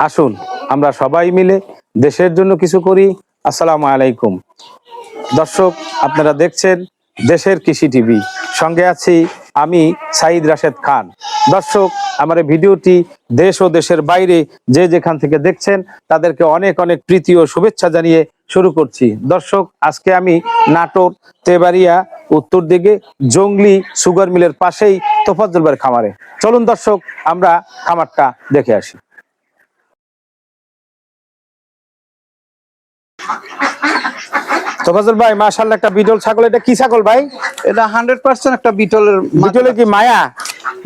আসুন আমরা সবাই মিলে দেশের জন্য কিছু করি। আসসালামু আলাইকুম। দর্শক, আপনারা দেখছেন দেশের কৃষি টিভি, সঙ্গে আছি আমি সাইদ রাশেদ খান। দর্শক, আমার এই ভিডিওটি দেশ ও দেশের বাইরে যে যেখান থেকে দেখছেন তাদেরকে অনেক অনেক প্রীতি ও শুভেচ্ছা জানিয়ে শুরু করছি। দর্শক, আজকে আমি নাটোর তেবাড়িয়া উত্তর দিকে জঙ্গলি সুগার মিলের পাশেই তোফাজ্জল ভাইয়ের খামারে। চলুন দর্শক, আমরা খামারটা দেখে আসি। তোফাজ্জল ভাই, মাশাআল্লাহ, একটা বিটল ছাগল। এটা কি ছাগল ভাই? এটা 100% একটা বিটলের বিটলে কি মায়া?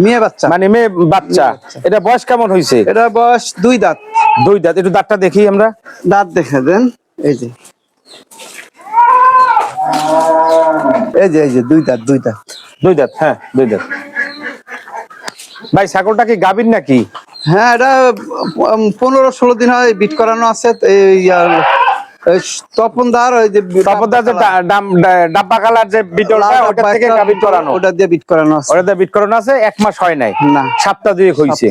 মেয়ে বাচ্চা, মানে মেয়ে বাচ্চা। এটা বয়স কেমন হয়েছে? এটা বয়স 2 দাঁত। 2 দাঁত। একটু দাঁতটা দেখি আমরা। দাঁত দেখে দেন। এই যে 2 দাঁত 2 দাঁত। 2 দাঁত, হ্যাঁ 2 দাঁত। ভাই, ছাগলটা কি গাভীর নাকি? হ্যাঁ, এটা 15-16 দিন হয় বিট করানো আছে। তপনদার ওই যে তপনদার যে ডাব্বা কালার যে বিটলটা, ওটা থেকে গাভীর করানো। ওটা দিয়ে বিট করানো আছে। ওটা দিয়ে বিট করানো আছে। 1 মাস হয় নাই, না, সপ্তাহ 2 হইছে।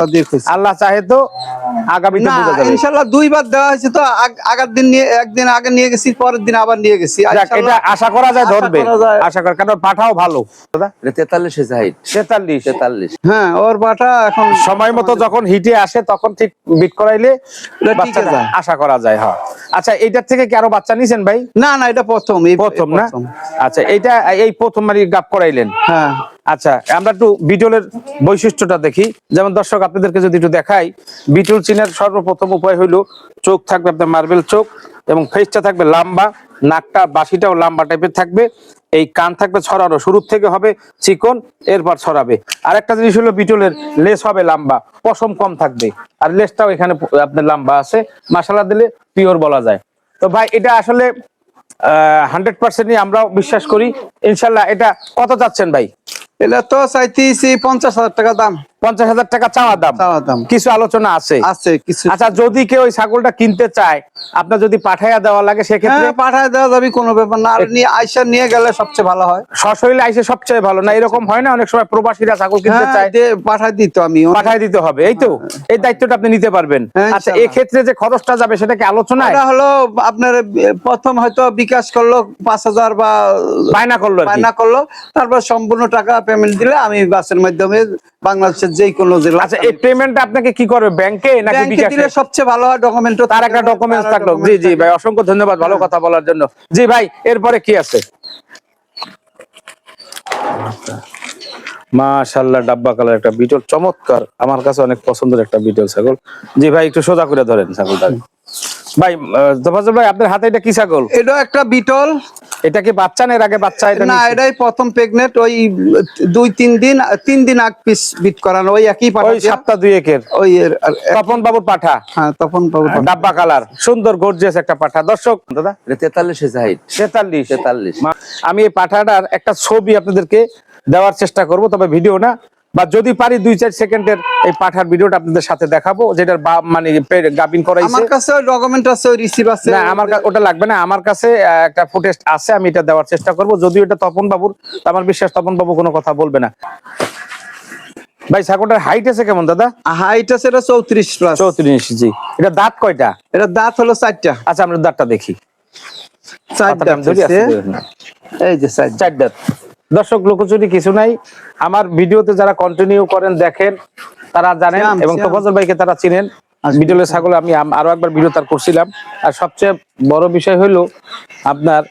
আল্লাহ চাহে তো আগামীতে বোঝা যাবে ইনশাআল্লাহ। 2 বার দেওয়া হয়েছে তো, আগের দিন নিয়ে একদিন আগে নিয়ে গেছি, পরের দিন আবার নিয়ে গেছি। এটা আশা করা যায় ধরবে, আশা করা, কারণ পাঠাও ভালো দাদা। 43 এ জাহিদ 43। হ্যাঁ, ওর পাঠা এখন সময় মতো যখন হিটে আসে তখন ঠিক বিট করাইলে বাচ্চাটা আশা করা যায়। হ্যাঁ, আচ্ছা, এইটার থেকে কি আরো বাচ্চা নিছেন ভাই? না, এটা প্রথম না। আচ্ছা, এইটা এই প্রথম মানে গাব করাইলেন? হ্যাঁ। আচ্ছা, আমরা একটু বিটলের বৈশিষ্ট্যটা দেখি। যেমন দর্শক, আপনাদেরকে যদি একটু দেখাই, বিটল চিনার সর্বপ্রথম উপায় হইলো চোখ থাকবে আপনার মার্বেল চোখ, এবং ফেসটা থাকবে লম্বা, নাকটা বাসিটাও লম্বা টাইপের থাকবে, এই কান থাকবে ছড়ানো, শুরুর থেকে হবে চিকন, এরপর ছড়াবে। আর একটা জিনিস হলো বিটলের লেস হবে লম্বা, পশম কম থাকবে, আর লেসটাও এখানে আপনার লম্বা আছে। মাশাআল্লাহ দিলে পিওর বলা যায়। তো ভাই, এটা আসলে 100%ই আমরাও বিশ্বাস করি। ইনশাল্লাহ। এটা কত চাচ্ছেন ভাই? এটা তো চাইতেছি 50,000 টাকা দাম। 50,000 টাকা চাওয়া দাম। কিছু আলোচনা আছে? কিছু। আচ্ছা, যদি কেউ ওই ছাগলটা কিনতে চায়, আপনার যদি পাঠাইয়া দেওয়া লাগে সেক্ষেত্রে? পাঠায় দেওয়া যাবে, কোনো ব্যাপার না। আর আইসা নিয়ে গেলে সবচেয়ে ভালো হয়। সশরীরে আইসে সবচেয়ে ভালো না? এরকম হয় না অনেক সময় প্রবাসীরা ছাগল কিনতে চায়? পাঠায় দিত, পাঠায় দিতে হবে, এই তো। এই দায়িত্বটা আপনি নিতে পারবেন। আচ্ছা, এই ক্ষেত্রে যে খরচটা যাবে সেটা কি আলোচনা? এটা হলো আপনার প্রথম হয়তো বিকাশ করলো 5,000 বা বায়না করলো, তারপর সম্পূর্ণ টাকা পেমেন্ট দিলে আমি বাসের মাধ্যমে বাংলাদেশের যে কোনো জেলা। আচ্ছা, এই পেমেন্টটা আপনাকে কি করবে, ব্যাংকে নাকি বিকাশে? দিলে সবচেয়ে ভালো হয়। ডকুমেন্ট, তার একটা ডকুমেন্টস থাকলো। জি জি ভাই, অসংখ্য ধন্যবাদ ভালো কথা বলার জন্য। জি ভাই, এরপরে কি আছে? মাশাআল্লাহ, ডাব্বা কালার একটা বিটল, চমৎকার, আমার কাছে অনেক পছন্দের একটা বিটল ছাগল। জি ভাই, একটু সোজা করে ধরেন ছাগলটা। ভাই, তোফাজ্জল ভাই, আপনার হাতে এটা কি ছাগল? এটা একটা বিটল। এটা কি বাচ্চা না? এর আগে বাচ্চা? এটা না, এটাই প্রথম প্রেগনেন্ট। ওই 3 দিন আগ পিস বিট করানো, ওই একই পাঠা, ওই সপ্তাহ 2 ওই তপন বাবুর পাঠা। হ্যাঁ, তপন বাবু, ডাব্বা কালার, সুন্দর গর্জিয়াস একটা পাঠা। দর্শক দাদা, 43 এ জাহিদ 43। আমি এই পাঠাটার একটা ছবি আপনাদেরকে দেওয়ার চেষ্টা করব, তবে ভিডিও না, বা যদি পারি 2-4 সেকেন্ডের এই পাঠার ভিডিওটা আপনাদের সাথে দেখাবো, যেটার মানে গাবিন করাইছে। আমার কাছে ওই ডকুমেন্ট আছে, ওই রিসিভ আছে। না, আমার ওটা লাগবে না, আমার কাছে একটা ফুটেজ আছে, আমি এটা দেওয়ার চেষ্টা করব। যদিও এটা তপন বাবুর, আমার বিশ্বাস তপন বাবু কোনো কথা বলবে না। ভাই, ছাগলটার হাইট আছে কেমন দাদা? হাইট আছে এটা 34 প্লাস। 34। জি। এটা দাঁত কয়টা? এটা দাঁত হলো 4টা। আচ্ছা, আমরা দাঁতটা দেখি। 4 দাঁত। এই যে 4 দাঁত। দর্শক, লোকচুরি কিছু নাই। আমার ভিডিওতে যারা কন্টিনিউ করেন, দেখেন, তারা জানেন, এবং তোফাজ্জল ভাইকে তারা চিনেন। বিটলের ছাগল আমি আরো একবার ভিডিও তার করছিলাম। আর সবচেয়ে বড় বিষয় হলো আপনার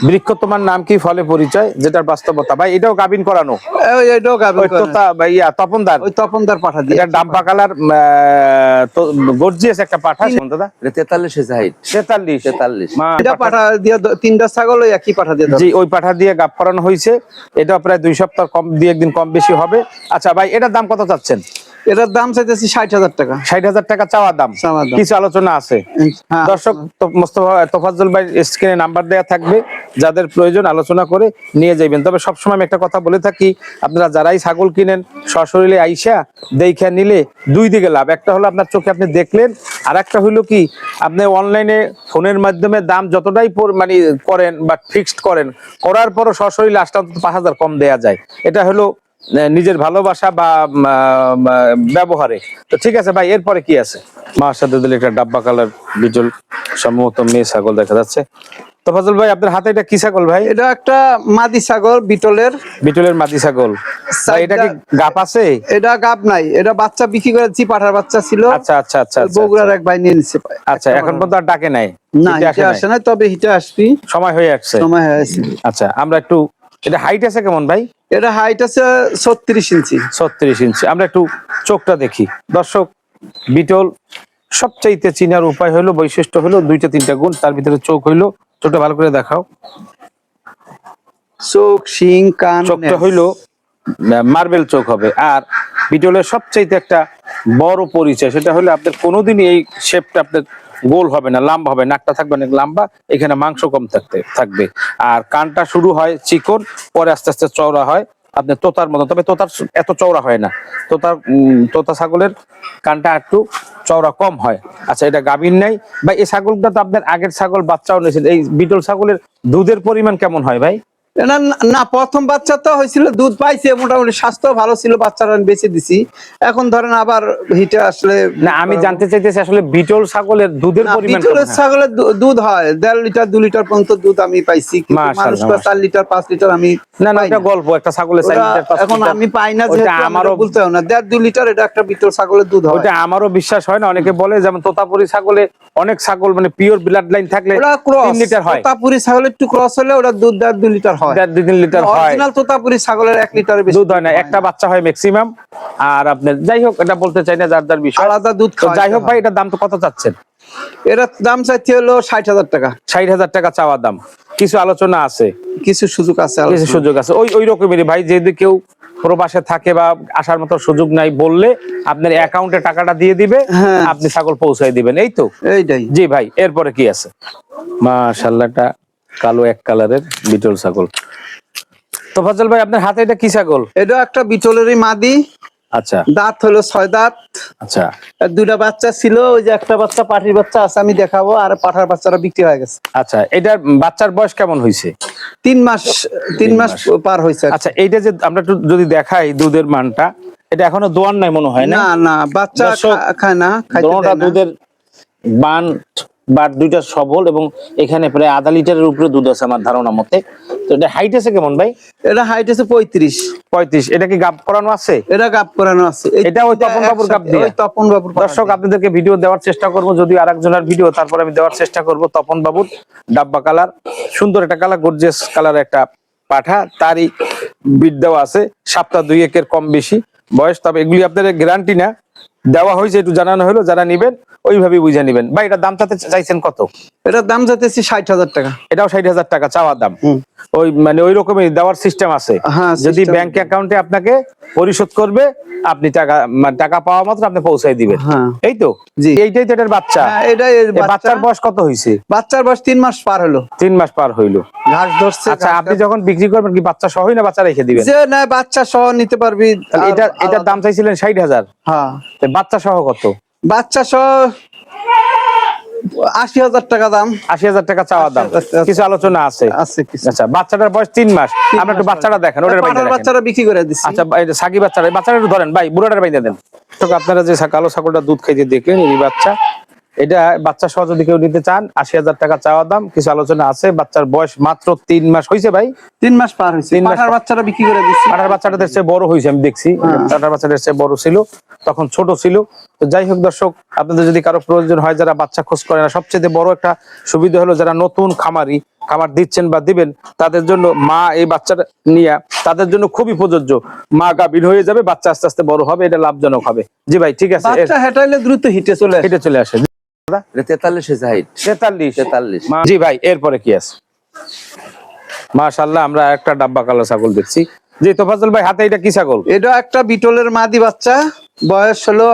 বৃক্ষ তোমার নাম কি ফলে পরিচয়, যেটার বাস্তবতা। ভাই, এটাও গাবিন করানো? এটাও গাবিন করানো। তপনদার, ওই তপনদার পাঠা দিয়ে। এটা ডাব্বা কালার, গর্জিয়াস একটা পাঠা। দাদা, 43 এ জাহিদ 43। এটা পাঠা দিয়ে 3টা ছাগল ওই একই পাঠা দিয়ে। জি, ওই পাঠা দিয়ে গাব করানো হয়েছে। এটা প্রায় 2 সপ্তাহ কম, 2-1 দিন কম বেশি হবে। আচ্ছা ভাই, এটার দাম কত চাচ্ছেন? এটার দাম চাইতেছি 60,000 টাকা। 60,000 টাকা চাওয়া দাম। কিছু আলোচনা আছে। দর্শক, তোফাজ্জল ভাই স্ক্রিনে নাম্বার দেওয়া থাকবে, যাদের প্রয়োজন আলোচনা করে নিয়ে যাবেন। তবে সবসময় আমি একটা কথা বলে থাকি, আপনারা যারাই ছাগল কিনেন, সশরীরে আইসা দেখা নিলে 2 দিকে লাভ। একটা হলো আপনার চোখে আপনি দেখলেন, আর একটা হইলো কি, আপনি অনলাইনে ফোনের মাধ্যমে দাম যতটাই মানে করেন বা ফিক্সড করেন, করার পরও সশরীরে আসলে অন্তত 5,000 কম দেয়া যায়। এটা হলো নিজের ভালোবাসা বা ব্যবহারে। তো ঠিক আছে ভাই, এরপরে কি আছে? মার সাথে দিলে একটা ডাব্বা কালার বিটল, সম্ভবত মেয়ে ছাগল দেখা যাচ্ছে। তো ফজল ভাই, আপনার হাতে এটা কি ছাগল ভাই? এটা একটা মাদি ছাগল বিটলের। বিটলের মাদি ছাগল ভাই, এটা কি গাপ আছে? এটা গাব নাই, এটা বাচ্চা বিক্রি করেছি, পাঠার বাচ্চা ছিল। আচ্ছা আচ্ছা আচ্ছা আচ্ছা, বগুড়ার এক ভাই নিয়ে নিচ্ছে। আচ্ছা, এখন পর্যন্ত আর ডাকে নাই? না, হিটে হিটে আসে না, তবে হিটে আসবি, সময় হয়ে আসছে। সময় হয়েছে। আচ্ছা, আমরা একটু, এটা হাইট আছে কেমন ভাই? এটা হাইট আছে 36 ইঞ্চি। 36 ইঞ্চি। আমরা একটু চোখটা দেখি দর্শক। বিটল সবচাইতে চিনার উপায় হলো, বৈশিষ্ট্য হলো দুইটা তিনটা গুণ, তার ভিতরে চোখ হইলো। চোখটা ভালো করে দেখাও। চোখ, শিং, কান, চোখটা হইলো মার্বেল চোখ হবে। আর বিটলের সবচাইতে একটা বড় পরিচয়, সেটা হলো আপনার কোনোদিনই এই শেপটা আপনার গোল হবে না, লম্বা হবে, নাকটা থাকবে অনেক লম্বা, এখানে মাংস কম থাকবে। আর কানটা শুরু হয় চিকন, পরে আস্তে আস্তে চওড়া হয় আপনার তোতার মতো। তবে তোতার এত চওড়া হয় না, তোতা ছাগলের কানটা একটু চওড়া কম হয়। আচ্ছা, এটা গাভীর নাই ভাই। এই ছাগলটা তো আপনার আগের ছাগল বাচ্চাও নিয়েছেন। এই বিটল ছাগলের দুধের পরিমাণ কেমন হয় ভাই? না না, প্রথম বাচ্চা তো হয়েছিল, দুধ পাইছে মোটামুটি, স্বাস্থ্য ভালো ছিল, বাচ্চারা আমি বেঁচে দিছি। এখন ধরেন আবার হিটে আসলে। না, আমি জানতে চাইতেছি আসলে বিটল ছাগলের দুধের পরিমাণ কেমন বিটলের হয়? ছাগলের দুধ হয় 1.5 লিটার 2 লিটার পর্যন্ত দুধ আমি পাইছি, কিন্তু মানুষ মাশাআল্লাহ, 4 লিটার 5 লিটার আমি না না, পাই এটা না। গল্প। একটা ছাগলের 4 ওটা লিটার 5 এখন লিটার আমি পাই না, ওটা যেহেতু আমারও আমারও বলতে হবে না, 1.5 2 লিটার এটা একটা বিটল ছাগলের দুধ হয়। ওটা আমারও বিশ্বাস হয় না। অনেকে বলে যেমন তোতাপুরি ছাগলে অনেক ছাগল মানে পিওর ব্লাড লাইন থাকলে ওটা ক্রস 3 লিটার হয়, তোতাপুরি ছাগলের একটু ক্রস হলে ওটা দুধ 1.5 2 লিটার হয়। 1.5 2 লিটার হয়। অরিজিনাল তোতাপুরি ছাগলের 1 লিটারের বেশি দুধ হয় না, একটা বাচ্চা হয় ম্যাক্সিমাম। আর আপনার যাই হোক, এটা বলতে চাই না, যার যার বিষয়। আলাদা দুধ তো যাই হোক খাওয়াইতে ভাই, হয়। এটার দাম তো কত চাচ্ছেন? এটার দাম চাইতে হলো 60,000 টাকা। 60,000 টাকা চাওয়া দাম। কিছু আলোচনা আছে, কিছু সুযোগ আছে, কিছু আলোচনা। সুযোগ আছে। ওই রকমেরই ভাই, যদি কেউ প্রবাসে থাকে বা আসার মতো সুযোগ নাই, বললে আপনার অ্যাকাউন্টে টাকাটা দিয়ে দিবে, হ্যাঁ। আপনি ছাগল পৌঁছায় দিবেন, এই তো। এইটাই। জি ভাই, এরপরে কি আছে? মাশাআল্লাহ, একটা কালো এক কালারের বিটল ছাগল। তো ফজল ভাই, আপনার হাতে এটা কি ছাগল? এটা একটা বিটলেরই মাদি। আচ্ছা দাঁত হলো 6 দাঁত। আচ্ছা আর 2টা বাচ্চা ছিল, ওই যে একটা বাচ্চা পাঠির বাচ্চা আছে, আমি দেখাবো। আর পাঠার বাচ্চারা বিক্রি হয়ে গেছে। আচ্ছা, এটার বাচ্চার বয়স কেমন হয়েছে? 3 মাস, 3 মাস পার হয়েছে। আচ্ছা, এইটা যে আমরা একটু যদি দেখাই দুধের মানটা, এটা এখনো দোয়ার নাই মনে হয় না? না না, বাচ্চা দর্শক, খায় না, খাইতে দোনোটা দেয় না। দুধের বান বাট দুইটা সবল, এবং এখানে প্রায় আধা লিটারের উপরে দুধ আছে আমার ধারণা মতে। তো এটা হাইট আছে কেমন ভাই? এটা হাইট আছে 35। 35। এটা কি গাব করানো আছে? এটা গাব করানো আছে। এটা ওই তপন বাবুর গাব দিয়ে? ওই তপন বাবুর। দর্শক, আপনাদেরকে ভিডিও দেওয়ার চেষ্টা করব, যদি আরেকজনের ভিডিও, তারপর আমি দেওয়ার চেষ্টা করব। তপন বাবুর ডাব্বা কালার, সুন্দর একটা কালার, গর্জিয়াস কালার একটা পাঠা, তারই বিট দেওয়া আছে। সপ্তাহ 2-1 কম বেশি বয়স। তবে এগুলি আপনাদের গ্যারান্টি না, দেওয়া হয়েছে, একটু জানানো হলো। যারা নিবেন ওইভাবে বুঝে নিবেন। ভাই, এটা দাম চাইছেন কত? এটার দাম যাতেছি 60,000 টাকা। এটাও 60,000 টাকা চাওয়া দাম। ওই মানে ওই রকমই দেওয়ার সিস্টেম আছে। হ্যাঁ, যদি system ব্যাংক অ্যাকাউন্টে আপনাকে পরিশোধ করবে, আপনি টাকা পাওয়া মাত্র আপনি পৌঁছাই দিবেন। হ্যাঁ। এই তো। জি। এইটাই তো এটার বাচ্চা। হ্যাঁ, এটাই এর এই বাচ্চার বয়স কত হয়েছে? বাচ্চার বয়স 3 মাস পার হলো। 3 মাস পার হইলো। ঘাস ধরছে। আচ্ছা, আপনি যখন বিক্রি করবেন কি বাচ্চা সহই না বাচ্চা রেখে দিবেন? যে না, বাচ্চা সহ নিতে পারবি। তাহলে এটার দাম চাইছিলেন 60,000। হ্যাঁ, বাচ্চা সহ কত? বাচ্চা সহ 80,000 টাকা দাম। 80,000 টাকা চাওয়া দাম। 80,000 কিছু আলোচনা আছে। আছে কিছু। আচ্ছা, বাচ্চাটার বয়স 3 মাস। আমরা একটু বাচ্চাটা দেখেন, ওটার বাইরে পাঠার দেখেন। বাচ্চারা বিক্রি করে দিচ্ছি। আচ্ছা, এটা সাকি বাচ্চাটা, বাচ্চাটা একটু ধরেন ভাই, বুড়াটার বাইরে দেন। তো আপনারা যে কালো ছাগলটা দুধ খাইতে দেখলেন, এই বাচ্চা, এটা বাচ্চা সহ যদি কেউ নিতে চান, 80,000 টাকা চাওয়া দাম। কিছু আলোচনা আছে। বাচ্চার বয়স মাত্র 3 মাস হয়েছে ভাই। 3 মাস পার হয়েছে। 3 মাস পাঠার বাচ্চারা বিক্রি করে দিচ্ছি। পাঠার বাচ্চাটাদের চেয়ে বড় হয়েছে, আমি দেখছি। পাঠার বাচ্চাটার চেয়ে বড় ছিল, তখন ছোট ছিল। তো যাই হোক দর্শক, আপনাদের যদি কারো প্রয়োজন হয়, যারা বাচ্চা খোঁজ করে না, সবচেয়ে বড় একটা সুবিধা হলো যারা নতুন খামার দিচ্ছেন বা দিবেন, তাদের জন্য মা এই বাচ্চাটা নিয়ে তাদের জন্য খুবই প্রযোজ্য। মা গাভীর হয়ে যাবে, বাচ্চা আস্তে আস্তে বড় হবে, এটা লাভজনক হবে। জি ভাই, ঠিক আছে। বাচ্চা হেঁটাইলে দ্রুত হিটে চলে আসে। এটা চলে আসে। এটা 43 এর হাইট। 43। জি ভাই, এরপরে কি আছে? মাশাআল্লাহ, আমরা একটা ডাব্বা কালো ছাগল দেখছি। জি তোফাজ্জল ভাই, হাতে এটা কি ছাগল? এটা একটা বিটলের মাদি বাচ্চা। বয়স হলো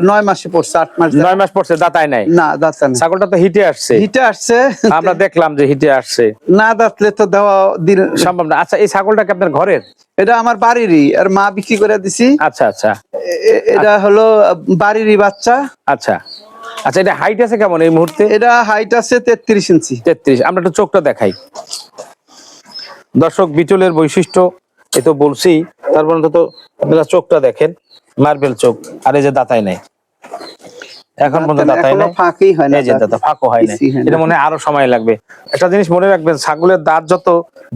9 মাসে পড়ছে। 8 মাস। 9 মাস পড়ছে, দাঁতায় নাই? না, দাঁতা নেই। ছাগলটা তো হিটে আসছে। হিটে আসছে, আমরা দেখলাম যে হিটে আসছে। না দাঁতলে তো দেওয়া দিন সম্ভব না। আচ্ছা, এই ছাগলটা কি আপনার ঘরের? এটা আমার বাড়িরই, আর মা বিক্রি করে দিছি। আচ্ছা আচ্ছা এটা হলো বাড়িরই বাচ্চা। আচ্ছা আচ্ছা, এটা হাইট আছে কেমন এই মুহূর্তে? এটা হাইট আছে 33 ইঞ্চি। 33। আমরা একটু চোখটা দেখাই দর্শক। বিটলের বৈশিষ্ট্য এই তো বলছি, তারপর অন্তত আপনারা চোখটা দেখেন, মার্বেল চোখ, আর এই যে দাঁতাই নাই, এখন পর্যন্ত দাঁতাই এখনো নাই, ফাঁকই হয় না, এই যে দাঁতা ফাঁকও হয় না, কিছুই হয় না। এটা মনে হয় আরো সময় লাগবে। একটা জিনিস মনে রাখবেন, ছাগলের দাঁত যত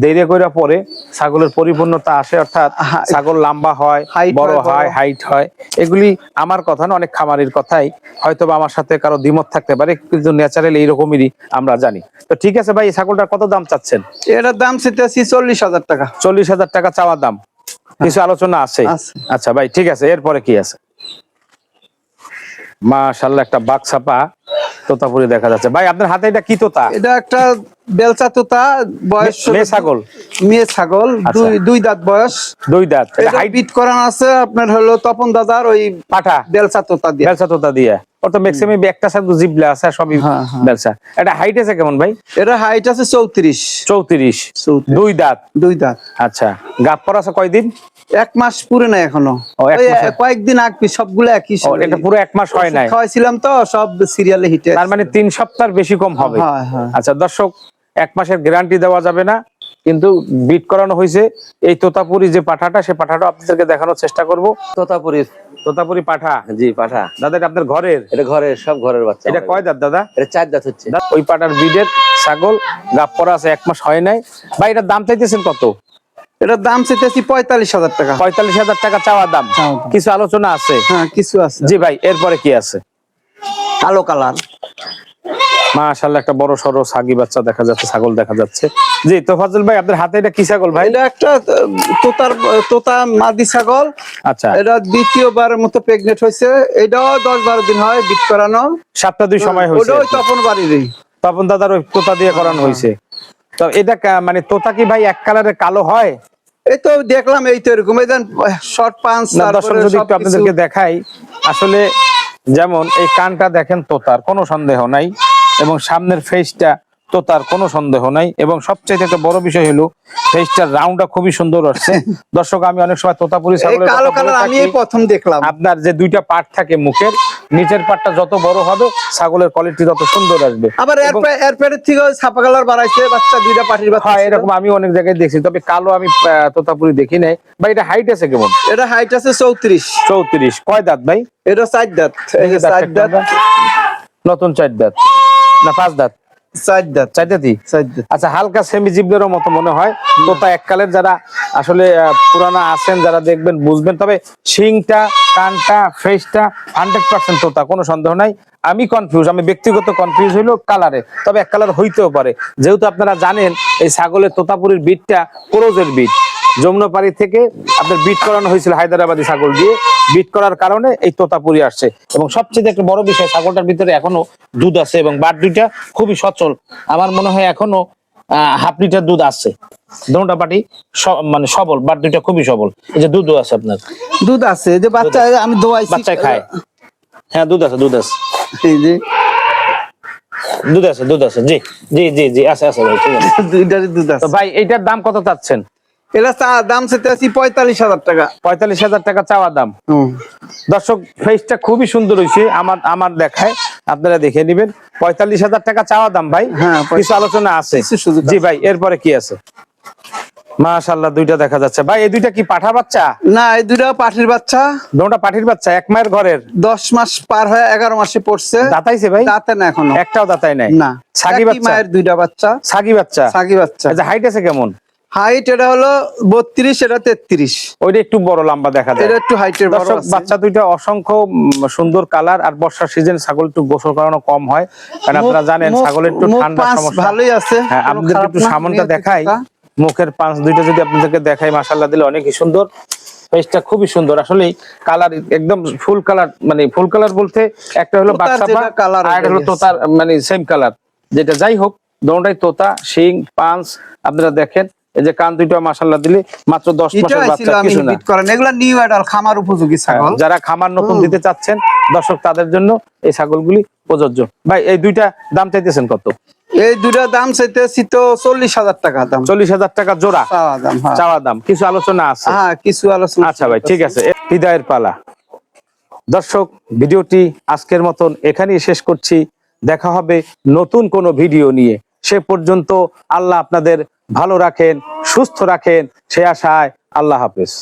দেরি করে পরে ছাগলের পরিপূর্ণতা আসে, অর্থাৎ ছাগল লম্বা হয়, Height বড় হয়, বড় হয়, হাইট হয়। এগুলি আমার কথা না, অনেক খামারির কথাই, হয়তো বা আমার সাথে কারো দ্বিমত থাকতে পারে, কিন্তু ন্যাচারালি এইরকমই আমরা জানি। তো ঠিক আছে ভাই, এই ছাগলটার কত দাম চাচ্ছেন? এটার দাম চাইতেছি 40,000 টাকা। 40,000 টাকা চাওয়া দাম, কিছু আলোচনা আছে? আছে। আচ্ছা ভাই, ঠিক আছে, এরপরে কি আছে? মাশাআল্লাহ, একটা বাঘছাপা তোতাপুরি দেখা যাচ্ছে। ভাই আপনার হাতে এটা কি তোতা? এটা একটা বেলচা তোতা, বয়স মেয়ে ছাগল? মেয়ে ছাগল, আচ্ছা। দুই দাঁত বয়স। দুই দাঁত, এটা এটা হাইট বিট করানো আছে আপনার হলো তপন দাদার ওই পাঠা বেলচা তোতা দিয়ে। বেলসা তোতা দিয়ে। ওর তো ম্যাক্সিমাম একটা সাথে জিবলা আছে, সবই হ্যাঁ, হ্যাঁ। বেলসা। এটা হাইট আছে কেমন ভাই? এটা হাইট আছে 34। 34, দুই দাঁত। দুই দাঁত। আচ্ছা, গাপ পর আছে কয়দিন? 1 মাস পুরে নাই এখনো, ও, 1 ওই মাসের। কয়েকদিন আগে সবগুলো একই ও, এটা পুরো 1 মাস হয় নাই, খাওয়াইছিলাম তো, সব সিরিয়ালে হিটে। তার মানে 3 সপ্তাহ বেশি কম হবে। হ্যাঁ, হ্যাঁ। আচ্ছা দর্শক, 1 মাসের গ্যারান্টি দেওয়া যাবে না, কিন্তু বিট করানো হয়েছে। এই তোতাপুরি যে পাঠাটা, সে পাঠাটা আপনাদেরকে দেখানোর চেষ্টা করব। তোতাপুরি। তোতাপুরি পাঠা, জি পাঠা। দাদা এটা আপনার ঘরের? এটা ঘরের, সব ঘরের বাচ্চা। এটা কয় দাঁত দাদা? এটা 4 দাঁত হচ্ছে। ওই পাটার বিডের ছাগল, গাপ পরা আছে, 1 মাস হয় নাই। ভাই এটার দাম চাইতেছেন কত? এটার দাম চাইতেছি 45,000 টাকা। 45,000 টাকা চাওয়া দাম, চাওয়া দাম। কিছু আলোচনা আছে? হ্যাঁ, কিছু আছে। জি ভাই, এরপরে কি আছে? কালো কালার। মাশাআল্লাহ, একটা বড় সরো ছাগি বাচ্চা দেখা যাচ্ছে, ছাগল দেখা যাচ্ছে। জি তোফাজ্জল ভাই, আপনার হাতে এটা কি ছাগল ভাই? এটা একটা তোতা মাদি ছাগল। আচ্ছা, এটা দ্বিতীয়বারের মতো প্রেগনেন্ট হয়েছে। এটাও 10-12 দিন হয় বিট করানো। 7টা 2 সময় হয়েছে। ওটাও তপন বাড়িরই। তপন দাদার ওই তোতা দিয়ে করানো হয়েছে। তো এটা মানে তোতা কি ভাই এক কালারের কালো হয়? এই তো দেখলাম, এই তো এরকম শর্ট পাঞ্চ। না দর্শক, যদি একটু আপনাদেরকে দেখাই, আসলে যেমন এই কানটা দেখেন তোতার, কোনো সন্দেহ নাই, এবং সামনের ফেসটা তোতার, কোনো সন্দেহ নাই, এবং সবচেয়ে একটা বড় বিষয় হলো ফেসটার রাউন্ডটা খুবই সুন্দর আসছে। দর্শক, আমি অনেক সময় তোতাপুরি ছাগলের কালো কথা বলে কালার আমি থাকি। এই প্রথম দেখলাম। আপনার যে 2টা পার্ট থাকে মুখের, নিচের পার্টটা যত বড় হবে, ছাগলের কোয়ালিটি তত সুন্দর আসবে। আবার এবং এরপরের থেকে ছাপা কালার বাড়াইছে, বাচ্চা দুইটা পাটির বাচ্চা হ্যাঁ, ছিল। এরকম আমি অনেক জায়গায় দেখছি, তবে কালো আমি তোতাপুরি দেখি নাই। ভাই এটা হাইট আছে কেমন? এটা হাইট আছে 34। 34, কয় দাঁত ভাই? এটা 4 দাঁত। এই যে 4 দাঁত। নতুন 4 দাঁত না 5 দাঁত? 4 দাঁত। 4 দাঁতই। 4 দাঁত। আচ্ছা, হালকা সেমি জিবলের মতো মনে হয়। তোতা এককালের যারা আসলে পুরানা আছেন, যারা দেখবেন বুঝবেন। তবে শিংটা, কানটা, ফেসটা 100% তোতা, কোনো সন্দেহ নাই। আমি কনফিউজ, আমি ব্যক্তিগত কনফিউজ হইলো কালারে, তবে এক কালার হইতেও পারে। যেহেতু আপনারা জানেন এই ছাগলের তোতাপুরির বিটটা ক্রোজের বিট, যমুনাপাড়ি থেকে আপনার বিট করানো হয়েছিল হায়দ্রাবাদী ছাগল দিয়ে। বিট করার কারণে এই তোতাপুরি আসছে। এবং সবচেয়ে একটা বড় বিষয়, ছাগলটার ভিতরে এখনো দুধ আছে, এবং বাট দুইটা খুবই সচল। আমার মনে হয় এখনো 1/2 লিটার দুধ আছে। দোনোটা পাটি মানে সবল, বাট দুইটা খুবই সবল। এই যে দুধও আছে আপনার, দুধ আছে, যে বাচ্চা আমি দোয়াইছি, বাচ্চায় খায়। হ্যাঁ, দুধ আছে, দুধ আছে, এই যে দুধ আছে, দুধ আছে। জি জি জি জি, আছে আছে ভাই, ঠিক আছে। দুইটারই দুধ তো আছে। ভাই এইটার দাম কত চাচ্ছেন? এটা দাম চাইতেছি 45,000 টাকা। 45,000 টাকা চাওয়া দাম। দর্শক, ফেসটা খুবই সুন্দর হয়েছে, আমার দেখায়, আপনারা দেখে নিবেন। 45,000 টাকা চাওয়া দাম ভাই। হ্যাঁ, কিছু আলোচনা আছে? কিছু সুযোগ জি আছে। ভাই, এরপরে কি আছে? মাশাআল্লাহ, দুইটা দেখা যাচ্ছে। ভাই এই দুইটা কি পাঠা বাচ্চা? না, এই দুইটা পাঠির বাচ্চা। দুটোটা পাঠির বাচ্চা, এক মায়ের ঘরের। 10 মাস পার হয়ে 11 মাসে পড়ছে। দাঁতাইছে ভাই? দাঁতে না এখনো। একটাও দাঁতাই নাই? না। ছাগি একই বাচ্চা? মায়ের দুইটা বাচ্চা। ছাগি বাচ্চা? ছাগি বাচ্চা। আচ্ছা, হাইট আছে কেমন? হাইট এটা হলো 32, এটা 33। ওইটা একটু বড় লম্বা দেখা যায়। এটা একটু হাইটের বড় দর্শক, আছে। বাচ্চা দুইটা অসংখ্য সুন্দর কালার। আর বর্ষার সিজন, ছাগল একটু গোসল করানো কম হয়, কারণ আপনারা জানেন ছাগলের একটু ঠান্ডার সমস্যা। ভালোই আছে। হ্যাঁ, আপনাদের একটু সামনটা দেখাই, মুখের পাঁচ দুইটা যদি আপনাদেরকে দেখাই, মাশাআল্লাহ দিলে অনেকই সুন্দর। ফেসটা খুবই সুন্দর, আসলে কালার একদম ফুল কালার। মানে ফুল কালার বলতে একটা হলো বাচ্চাপা, আর একটা হলো তোতার মানে সেম কালার। যেটা যাই হোক, দুটোটাই তোতা। শিং, পাঁচ আপনারা দেখেন, এই যে কান দুইটা মাশাআল্লাহ দিলে মাত্র 10 মাসের বাচ্চা, কিছু না। এগুলা নিউ অ্যাডাল, খামার উপযোগী ছাগল। যারা খামার নতুন দিতে চাচ্ছেন দর্শক, তাদের জন্য এই ছাগলগুলি প্রযোজ্য। ভাই এই দুইটা দাম চাইতেছেন কত? এই দুইটা দাম চাইতেছি তো 40,000 টাকা দাম। 40,000 টাকা জোড়া চাওয়া দাম। হ্যাঁ, চাওয়া দাম, কিছু আলোচনা আছে? হ্যাঁ, কিছু আলোচনা। আচ্ছা ভাই, ঠিক আছে। বিদায়ের পালা। দর্শক, ভিডিওটি আজকের মতন এখানেই শেষ করছি। দেখা হবে নতুন কোনো ভিডিও নিয়ে। সে পর্যন্ত আল্লাহ আপনাদের ভালো রাখেন, সুস্থ রাখেন, সে আশায় আল্লাহ হাফেজ।